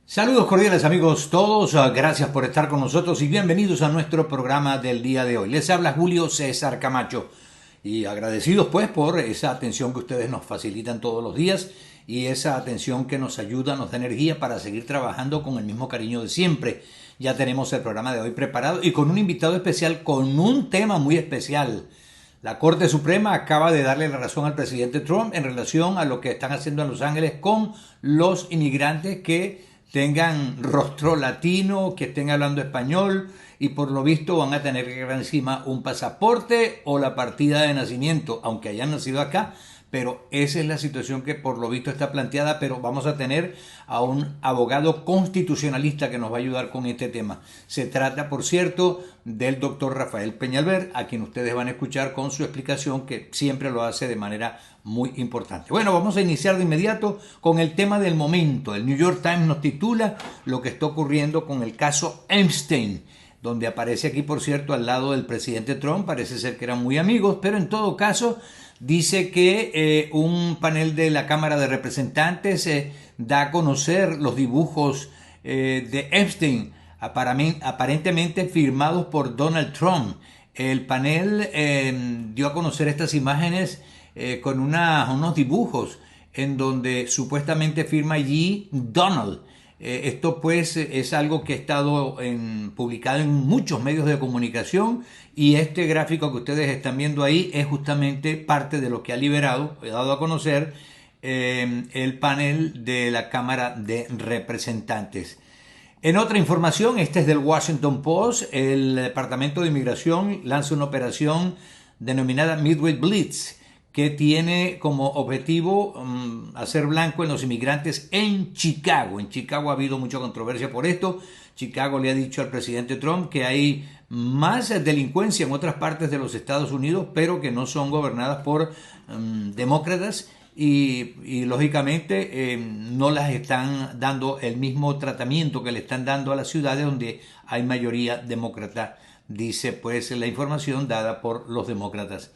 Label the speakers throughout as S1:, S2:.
S1: Saludos cordiales amigos todos, gracias por estar con nosotros y bienvenidos a nuestro programa del día de hoy. Les habla Julio César Camacho y agradecidos pues por esa atención que ustedes nos facilitan todos los días y esa atención que nos ayuda, nos da energía para seguir trabajando con el mismo cariño de siempre. Ya tenemos el programa de hoy preparado y con un invitado especial, con un tema muy especial. La Corte Suprema acaba de darle la razón al presidente Trump en relación a lo que están haciendo en Los Ángeles con los inmigrantes que tengan rostro latino, que estén hablando español y por lo visto van a tener que llevar encima un pasaporte o la partida de nacimiento, aunque hayan nacido acá, pero esa es la situación que por lo visto está planteada, pero vamos a tener a un abogado constitucionalista que nos va a ayudar con este tema. Se trata, por cierto, del doctor Rafael Peñalver, a quien ustedes van a escuchar con su explicación, que siempre lo hace de manera muy importante. Bueno, vamos a iniciar de inmediato con el tema del momento. El New York Times nos titula lo que está ocurriendo con el caso Epstein, donde aparece aquí, por cierto, al lado del presidente Trump. Parece ser que eran muy amigos, pero en todo caso dice que un panel de la Cámara de Representantes da a conocer los dibujos de Epstein, aparentemente firmados por Donald Trump. El panel dio a conocer estas imágenes con unos dibujos en donde supuestamente firma allí Donald. Esto pues es algo que ha estado publicado en muchos medios de comunicación y este gráfico que ustedes están viendo ahí es justamente parte de lo que ha dado a conocer el panel de la Cámara de Representantes. En otra información, este es del Washington Post, el Departamento de Inmigración lanza una operación denominada Midway Blitz, que tiene como objetivo hacer blanco en los inmigrantes en Chicago. En Chicago ha habido mucha controversia por esto. Chicago le ha dicho al presidente Trump que hay más delincuencia en otras partes de los Estados Unidos, pero que no son gobernadas por demócratas y lógicamente no las están dando el mismo tratamiento que le están dando a las ciudades donde hay mayoría demócrata, dice pues la información dada por los demócratas.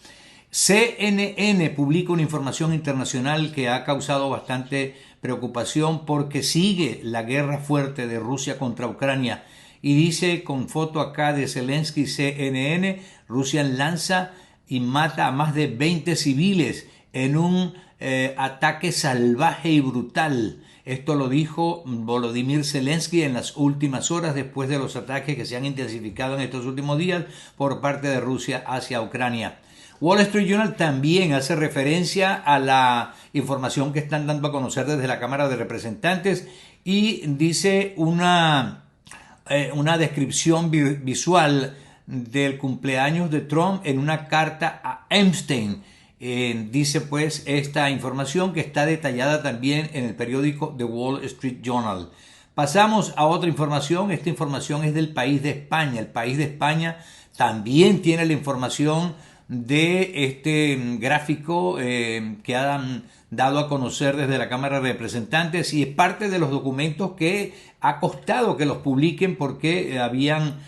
S1: CNN publica una información internacional que ha causado bastante preocupación porque sigue la guerra fuerte de Rusia contra Ucrania y dice con foto acá de Zelensky, CNN, Rusia lanza y mata a más de 20 civiles en un ataque salvaje y brutal. Esto lo dijo Volodymyr Zelensky en las últimas horas después de los ataques que se han intensificado en estos últimos días por parte de Rusia hacia Ucrania. Wall Street Journal también hace referencia a la información que están dando a conocer desde la Cámara de Representantes y dice una descripción visual del cumpleaños de Trump en una carta a Epstein. Dice pues esta información que está detallada también en el periódico The Wall Street Journal. Pasamos a otra información. Esta información es del país de España. El país de España también tiene la información de este gráfico que han dado a conocer desde la Cámara de Representantes y es parte de los documentos que ha costado que los publiquen porque habían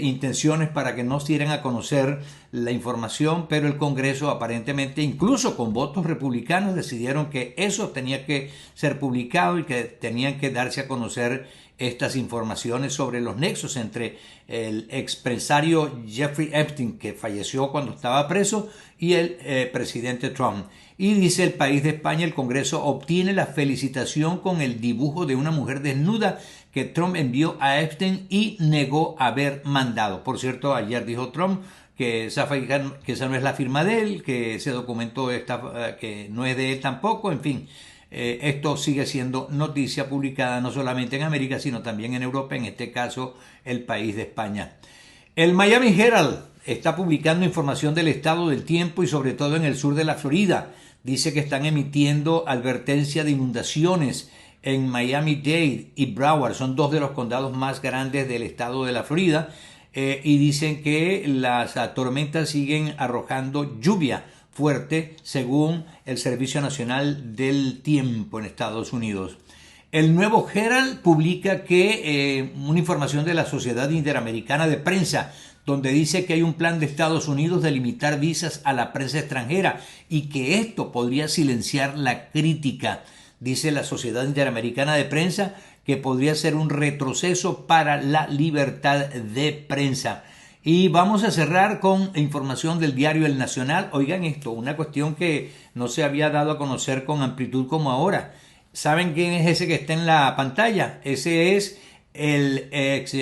S1: intenciones para que no se dieran a conocer la información, pero el Congreso aparentemente, incluso con votos republicanos, decidieron que eso tenía que ser publicado y que tenían que darse a conocer estas informaciones sobre los nexos entre el expresario Jeffrey Epstein, que falleció cuando estaba preso, y el presidente Trump. Y dice el país de España, el Congreso obtiene la felicitación con el dibujo de una mujer desnuda que Trump envió a Epstein y negó haber mandado. Por cierto, ayer dijo Trump que esa no es la firma de él, que ese documento que no es de él tampoco, en fin. Esto sigue siendo noticia publicada no solamente en América, sino también en Europa, en este caso el país de España. El Miami Herald está publicando información del estado del tiempo y sobre todo en el sur de la Florida. Dice que están emitiendo advertencia de inundaciones en Miami-Dade y Broward. Son dos de los condados más grandes del estado de la Florida y dicen que las tormentas siguen arrojando lluvia fuerte según el Servicio Nacional del Tiempo en Estados Unidos. El Nuevo Herald publica que una información de la Sociedad Interamericana de Prensa donde dice que hay un plan de Estados Unidos de limitar visas a la prensa extranjera y que esto podría silenciar la crítica. Dice la Sociedad Interamericana de Prensa que podría ser un retroceso para la libertad de prensa. Y vamos a cerrar con información del diario El Nacional. Oigan esto, una cuestión que no se había dado a conocer con amplitud como ahora. ¿Saben quién es ese que está en la pantalla? Ese es el ex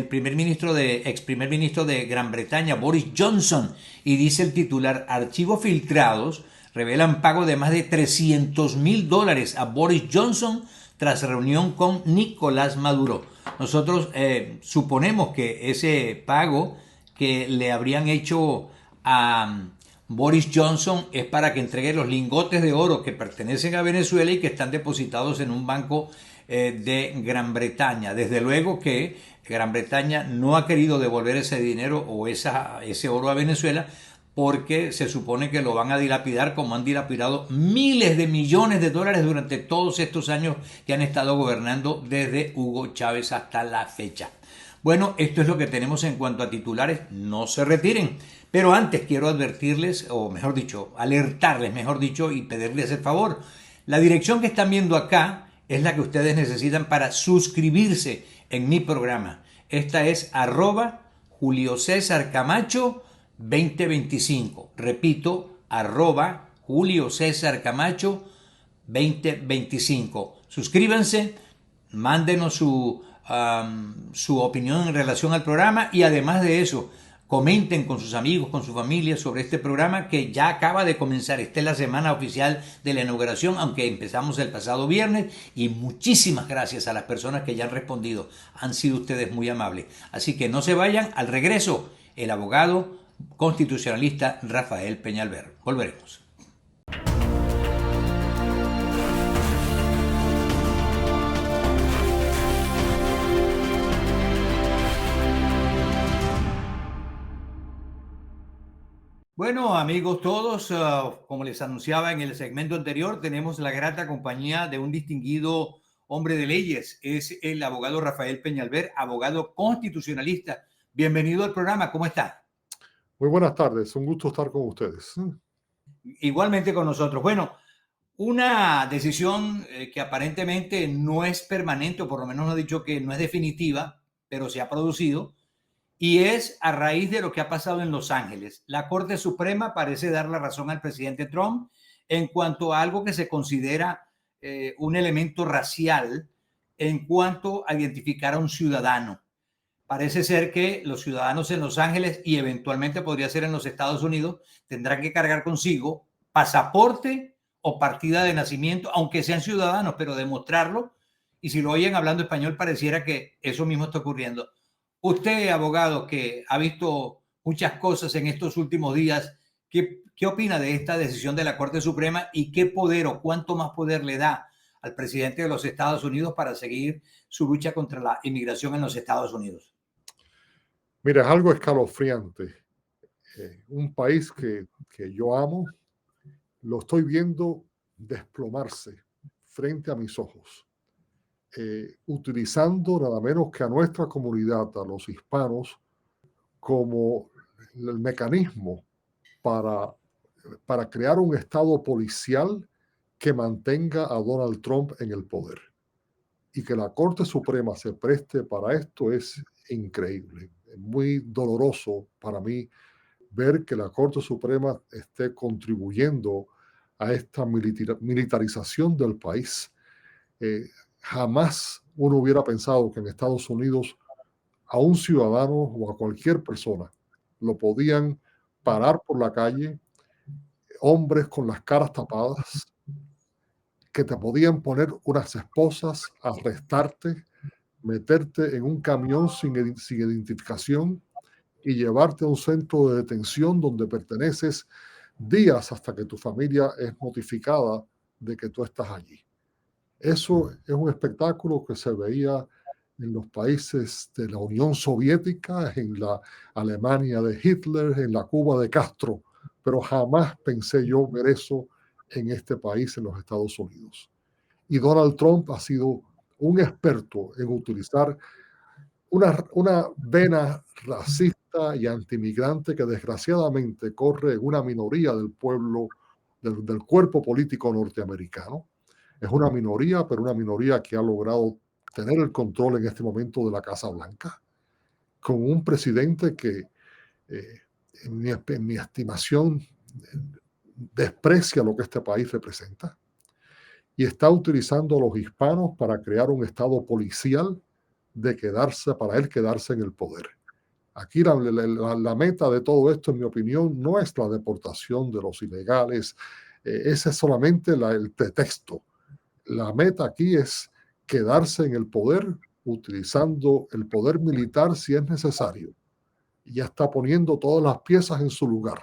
S1: primer ministro de Gran Bretaña, Boris Johnson. Y dice el titular: archivos filtrados revelan pago de más de $300,000 a Boris Johnson tras reunión con Nicolás Maduro. Nosotros suponemos que ese pago que le habrían hecho a Boris Johnson es para que entregue los lingotes de oro que pertenecen a Venezuela y que están depositados en un banco de Gran Bretaña. Desde luego que Gran Bretaña no ha querido devolver ese dinero o ese oro a Venezuela, porque se supone que lo van a dilapidar como han dilapidado miles de millones de dólares durante todos estos años que han estado gobernando desde Hugo Chávez hasta la fecha. Bueno, esto es lo que tenemos en cuanto a titulares. No se retiren. Pero antes quiero advertirles, o mejor dicho, alertarles, mejor dicho, y pedirles el favor. La dirección que están viendo acá es la que ustedes necesitan para suscribirse en mi programa. Esta es @Julio César Camacho 2025. Repito, @Julio César Camacho 2025. Suscríbanse, mándenos su opinión en relación al programa y además de eso, comenten con sus amigos, con su familia sobre este programa que ya acaba de comenzar. Esta es la semana oficial de la inauguración, aunque empezamos el pasado viernes, y muchísimas gracias a las personas que ya han respondido. Han sido ustedes muy amables. Así que no se vayan. Al regreso, el abogado constitucionalista Rafael Peñalver. Volveremos. Bueno, amigos todos, como les anunciaba en el segmento anterior, tenemos la grata compañía de un distinguido hombre de leyes. Es el abogado Rafael Peñalver, abogado constitucionalista. Bienvenido al programa, ¿cómo está?
S2: Muy buenas tardes, un gusto estar con ustedes.
S1: Igualmente con nosotros. Bueno, una decisión que aparentemente no es permanente, o por lo menos no ha dicho que no es definitiva, pero se ha producido, y es a raíz de lo que ha pasado en Los Ángeles. La Corte Suprema parece dar la razón al presidente Trump en cuanto a algo que se considera un elemento racial en cuanto a identificar a un ciudadano. Parece ser que los ciudadanos en Los Ángeles y eventualmente podría ser en los Estados Unidos tendrán que cargar consigo pasaporte o partida de nacimiento, aunque sean ciudadanos, pero demostrarlo. Y si lo oyen hablando español, pareciera que eso mismo está ocurriendo. Usted, abogado, que ha visto muchas cosas en estos últimos días, ¿qué opina de esta decisión de la Corte Suprema y qué poder o cuánto más poder le da al presidente de los Estados Unidos para seguir su lucha contra la inmigración en los Estados Unidos?
S2: Mira, es algo escalofriante. Un país que yo amo, lo estoy viendo desplomarse frente a mis ojos, utilizando nada menos que a nuestra comunidad, a los hispanos, como el mecanismo para, para crear un estado policial que mantenga a Donald Trump en el poder. Y que la Corte Suprema se preste para esto es increíble. Es muy doloroso para mí ver que la Corte Suprema esté contribuyendo a esta militarización del país. Jamás uno hubiera pensado que en Estados Unidos a un ciudadano o a cualquier persona lo podían parar por la calle, hombres con las caras tapadas, que te podían poner unas esposas, arrestarte, meterte en un camión sin identificación y llevarte a un centro de detención donde perteneces días hasta que tu familia es notificada de que tú estás allí. Eso es un espectáculo que se veía en los países de la Unión Soviética, en la Alemania de Hitler, en la Cuba de Castro, pero jamás pensé yo ver eso en este país, en los Estados Unidos. Y Donald Trump ha sido un experto en utilizar una vena racista y antimigrante que desgraciadamente corre en una minoría del pueblo, del cuerpo político norteamericano. Es una minoría, pero una minoría que ha logrado tener el control en este momento de la Casa Blanca, con un presidente que, eh, en mi estimación, desprecia lo que este país representa y está utilizando a los hispanos para crear un estado policial para él quedarse en el poder. Aquí la meta de todo esto, en mi opinión, no es la deportación de los ilegales. Ese es solamente el pretexto. La meta aquí es quedarse en el poder utilizando el poder militar si es necesario. Y ya está poniendo todas las piezas en su lugar.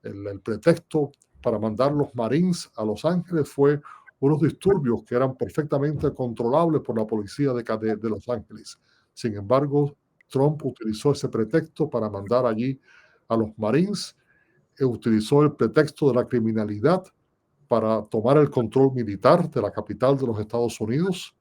S2: El pretexto para mandar los Marines a Los Ángeles fue unos disturbios que eran perfectamente controlables por la policía de Los Ángeles. Sin embargo, Trump utilizó ese pretexto para mandar allí a los Marines, utilizó el pretexto de la criminalidad para tomar el control militar de la capital de los Estados Unidos.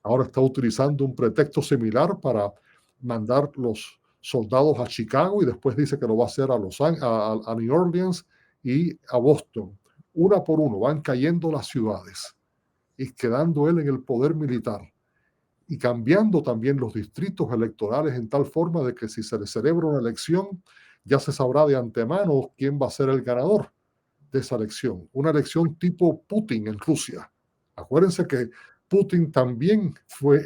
S2: Ahora está utilizando un pretexto similar para mandar los soldados a Chicago y después dice que lo va a hacer a New Orleans y a Boston. Una por uno van cayendo las ciudades y quedando él en el poder militar y cambiando también los distritos electorales en tal forma de que si se le celebra una elección, ya se sabrá de antemano quién va a ser el ganador de esa elección. Una elección tipo Putin en Rusia. Acuérdense que Putin también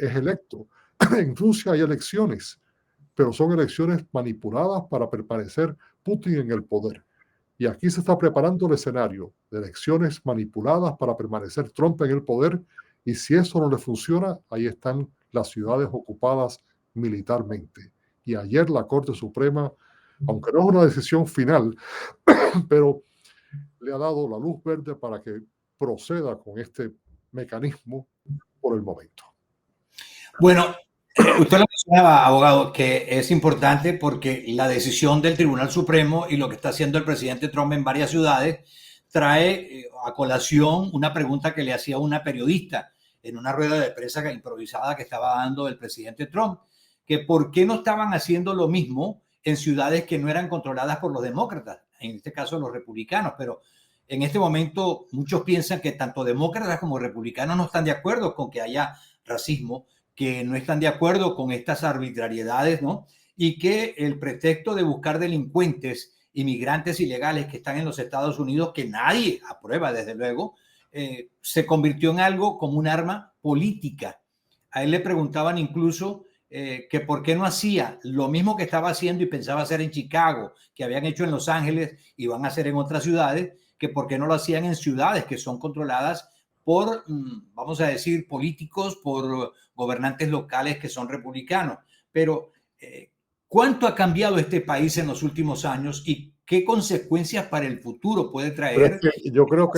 S2: es electo. En Rusia hay elecciones, pero son elecciones manipuladas para permanecer Putin en el poder. Y aquí se está preparando el escenario de elecciones manipuladas para permanecer Trump en el poder. Y si eso no le funciona, ahí están las ciudades ocupadas militarmente. Y ayer la Corte Suprema, aunque no es una decisión final, pero le ha dado la luz verde para que proceda con este mecanismo por el momento.
S1: Bueno, usted lo mencionaba, abogado, que es importante porque la decisión del Tribunal Supremo y lo que está haciendo el presidente Trump en varias ciudades trae a colación una pregunta que le hacía una periodista en una rueda de prensa improvisada que estaba dando el presidente Trump, que por qué no estaban haciendo lo mismo en ciudades que no eran controladas por los demócratas, en este caso los republicanos, pero en este momento muchos piensan que tanto demócratas como republicanos no están de acuerdo con que haya racismo, que no están de acuerdo con estas arbitrariedades, ¿no? Y que el pretexto de buscar delincuentes, inmigrantes ilegales que están en los Estados Unidos, que nadie aprueba, desde luego, se convirtió en algo como un arma política. A él le preguntaban incluso que por qué no hacía lo mismo que estaba haciendo y pensaba hacer en Chicago, que habían hecho en Los Ángeles y van a hacer en otras ciudades, que por qué no lo hacían en ciudades que son controladas por, vamos a decir, políticos, por gobernantes locales que son republicanos. Pero, ¿cuánto ha cambiado este país en los últimos años y qué consecuencias para el futuro puede traer?
S2: Pero es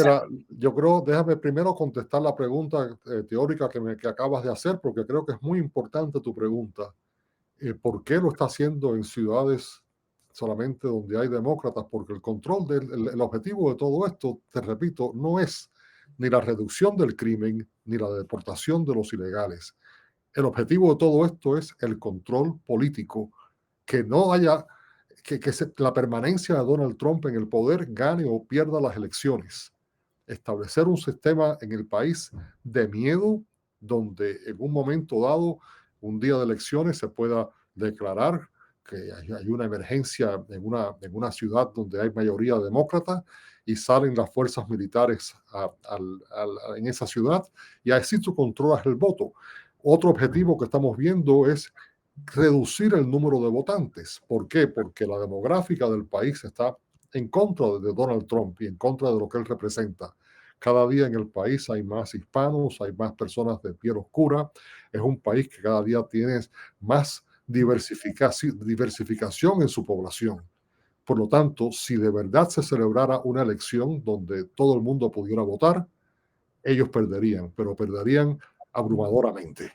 S2: que déjame primero contestar la pregunta teórica que acabas de hacer, porque creo que es muy importante tu pregunta. ¿Por qué lo está haciendo en ciudades solamente donde hay demócratas? Porque el control el objetivo de todo esto, te repito, no es ni la reducción del crimen ni la deportación de los ilegales. El objetivo de todo esto es el control político, que no haya la permanencia de Donald Trump en el poder gane o pierda las elecciones. Establecer un sistema en el país de miedo donde en un momento dado, un día de elecciones, se pueda declarar que hay una emergencia en una ciudad donde hay mayoría demócrata y salen las fuerzas militares en esa ciudad y así tú controlas el voto. Otro objetivo que estamos viendo es reducir el número de votantes. ¿Por qué? Porque la demográfica del país está en contra de Donald Trump y en contra de lo que él representa. Cada día en el país hay más hispanos, hay más personas de piel oscura. Es un país que cada día tiene más diversificación en su población. Por lo tanto, si de verdad se celebrara una elección donde todo el mundo pudiera votar, ellos perderían, pero perderían abrumadoramente.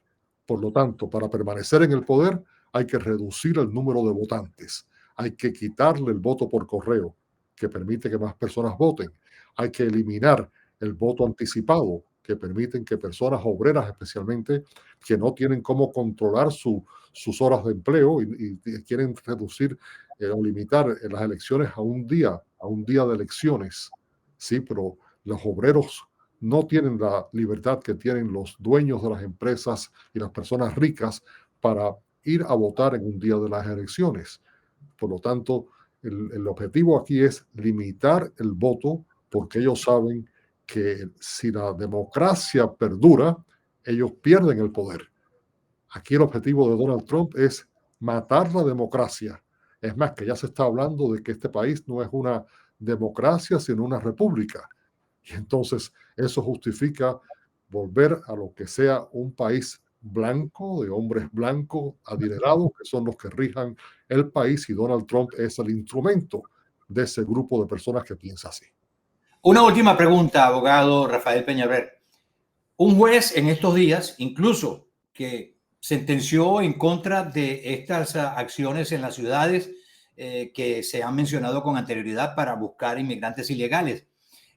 S2: Por lo tanto, para permanecer en el poder hay que reducir el número de votantes, hay que quitarle el voto por correo, que permite que más personas voten, hay que eliminar el voto anticipado, que permiten que personas obreras especialmente, que no tienen cómo controlar sus horas de empleo y quieren reducir o limitar las elecciones a un día de elecciones. Sí, pero los obreros no tienen la libertad que tienen los dueños de las empresas y las personas ricas para ir a votar en un día de las elecciones. Por lo tanto, el objetivo aquí es limitar el voto porque ellos saben que si la democracia perdura, ellos pierden el poder. Aquí el objetivo de Donald Trump es matar la democracia. Es más, que ya se está hablando de que este país no es una democracia, sino una república. Y entonces eso justifica volver a lo que sea un país blanco, de hombres blancos, adinerados, que son los que rijan el país, y Donald Trump es el instrumento de ese grupo de personas que piensa así.
S1: Una última pregunta, abogado Rafael Peñalver. Un juez en estos días, incluso que sentenció en contra de estas acciones en las ciudades que se han mencionado con anterioridad para buscar inmigrantes ilegales.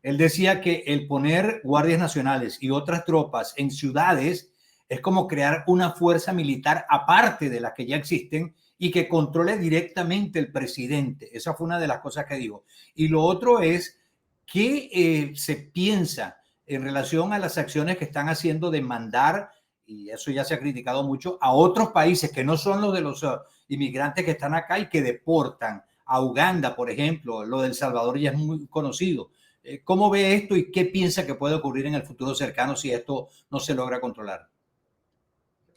S1: Él decía que el poner guardias nacionales y otras tropas en ciudades es como crear una fuerza militar aparte de las que ya existen y que controle directamente el presidente. Esa fue una de las cosas que dijo. Y lo otro es que se piensa en relación a las acciones que están haciendo de mandar, y eso ya se ha criticado mucho, a otros países que no son los de los inmigrantes que están acá y que deportan a Uganda, por ejemplo. Lo de El Salvador ya es muy conocido. ¿Cómo ve esto y qué piensa que puede ocurrir en el futuro cercano si esto no se logra controlar?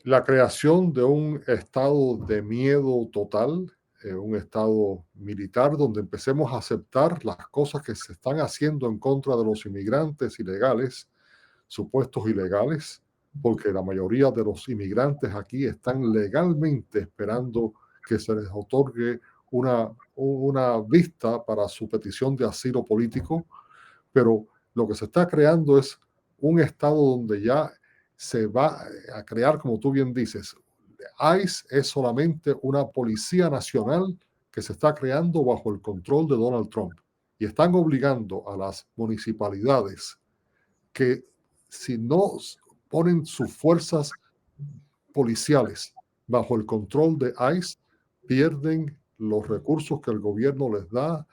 S2: La creación de un estado de miedo total, un estado militar donde empecemos a aceptar las cosas que se están haciendo en contra de los inmigrantes ilegales, supuestos ilegales, porque la mayoría de los inmigrantes aquí están legalmente esperando que se les otorgue una vista para su petición de asilo político, pero lo que se está creando es un estado donde ya se va a crear, como tú bien dices, ICE es solamente una policía nacional que se está creando bajo el control de Donald Trump. Y están obligando a las municipalidades que si no ponen sus fuerzas policiales bajo el control de ICE, pierden los recursos que el gobierno les da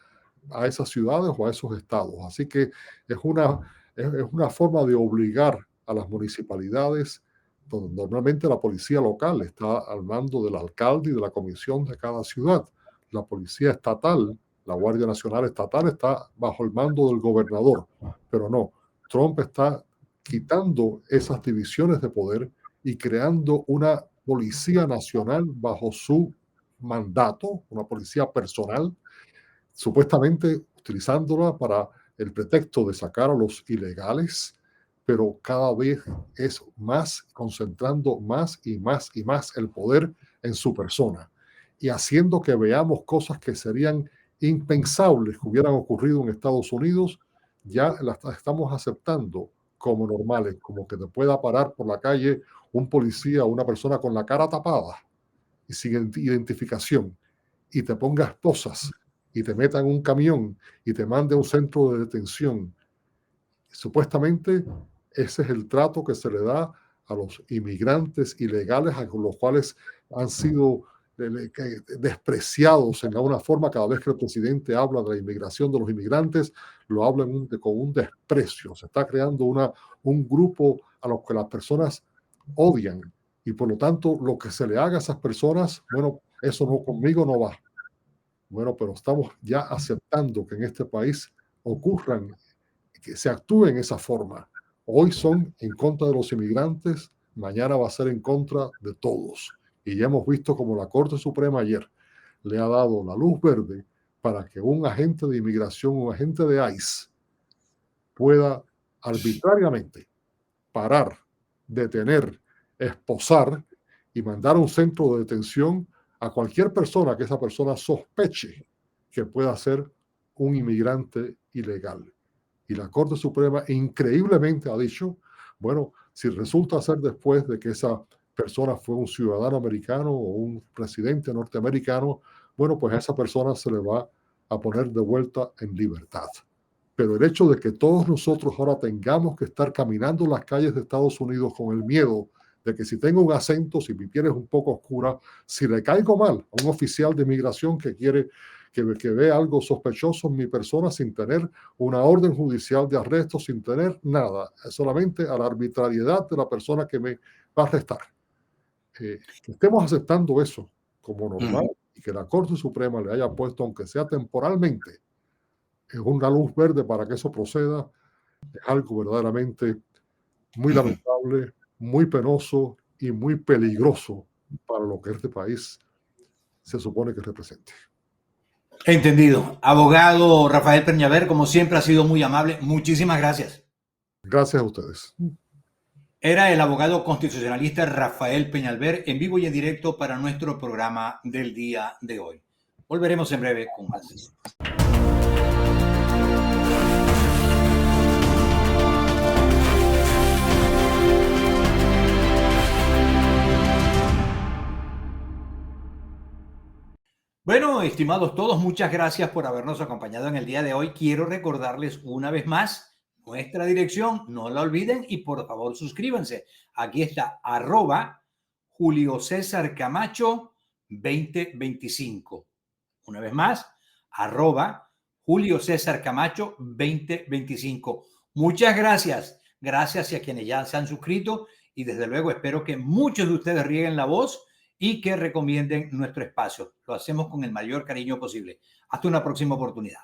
S2: a esas ciudades o a esos estados. Así que es una forma de obligar a las municipalidades, donde normalmente la policía local está al mando del alcalde y de la comisión de cada ciudad. La policía estatal, la Guardia Nacional Estatal, está bajo el mando del gobernador. Pero no, Trump está quitando esas divisiones de poder y creando una policía nacional bajo su mandato, una policía personal, supuestamente utilizándola para el pretexto de sacar a los ilegales, pero cada vez es más concentrando más y más y más el poder en su persona y haciendo que veamos cosas que serían impensables que hubieran ocurrido en Estados Unidos, ya las estamos aceptando como normales, como que te pueda parar por la calle un policía o una persona con la cara tapada y sin identificación y te ponga esposas y te meta en un camión y te mande a un centro de detención. Supuestamente ese es el trato que se le da a los inmigrantes ilegales, a los cuales han sido despreciados en alguna forma. Cada vez que el presidente habla de la inmigración de los inmigrantes, lo habla con un desprecio. Se está creando un grupo a los que las personas odian y por lo tanto lo que se le haga a esas personas, bueno, eso no, conmigo no va. Bueno, pero estamos ya aceptando que en este país ocurran, que se actúe en esa forma. Hoy son en contra de los inmigrantes, mañana va a ser en contra de todos. Y ya hemos visto como la Corte Suprema ayer le ha dado la luz verde para que un agente de inmigración, un agente de ICE, pueda arbitrariamente parar, detener, esposar y mandar a un centro de detención a cualquier persona que esa persona sospeche que pueda ser un inmigrante ilegal. Y la Corte Suprema increíblemente ha dicho, bueno, si resulta ser después de que esa persona fue un ciudadano americano o un residente norteamericano, bueno, pues a esa persona se le va a poner de vuelta en libertad. Pero el hecho de que todos nosotros ahora tengamos que estar caminando en las calles de Estados Unidos con el miedo de que si tengo un acento, si mi piel es un poco oscura, si le caigo mal a un oficial de inmigración que quiere que ve algo sospechoso en mi persona sin tener una orden judicial de arresto, sin tener nada, solamente a la arbitrariedad de la persona que me va a arrestar. Que estemos aceptando eso como normal y que la Corte Suprema le haya puesto, aunque sea temporalmente, una luz verde para que eso proceda, es algo verdaderamente muy lamentable, muy penoso y muy peligroso para lo que este país se supone que represente.
S1: Entendido. Abogado Rafael Peñalver, como siempre, ha sido muy amable. Muchísimas gracias.
S2: Gracias a ustedes.
S1: Era el abogado constitucionalista Rafael Peñalver en vivo y en directo para nuestro programa del día de hoy. Volveremos en breve con más. Bueno, estimados todos, muchas gracias por habernos acompañado en el día de hoy. Quiero recordarles una vez más nuestra dirección, no la olviden y por favor suscríbanse. Aquí está @Julio César Camacho 2025. Una vez más, @Julio César Camacho 2025. Muchas gracias. Gracias a quienes ya se han suscrito y desde luego espero que muchos de ustedes rieguen la voz y que recomienden nuestro espacio. Lo hacemos con el mayor cariño posible. Hasta una próxima oportunidad.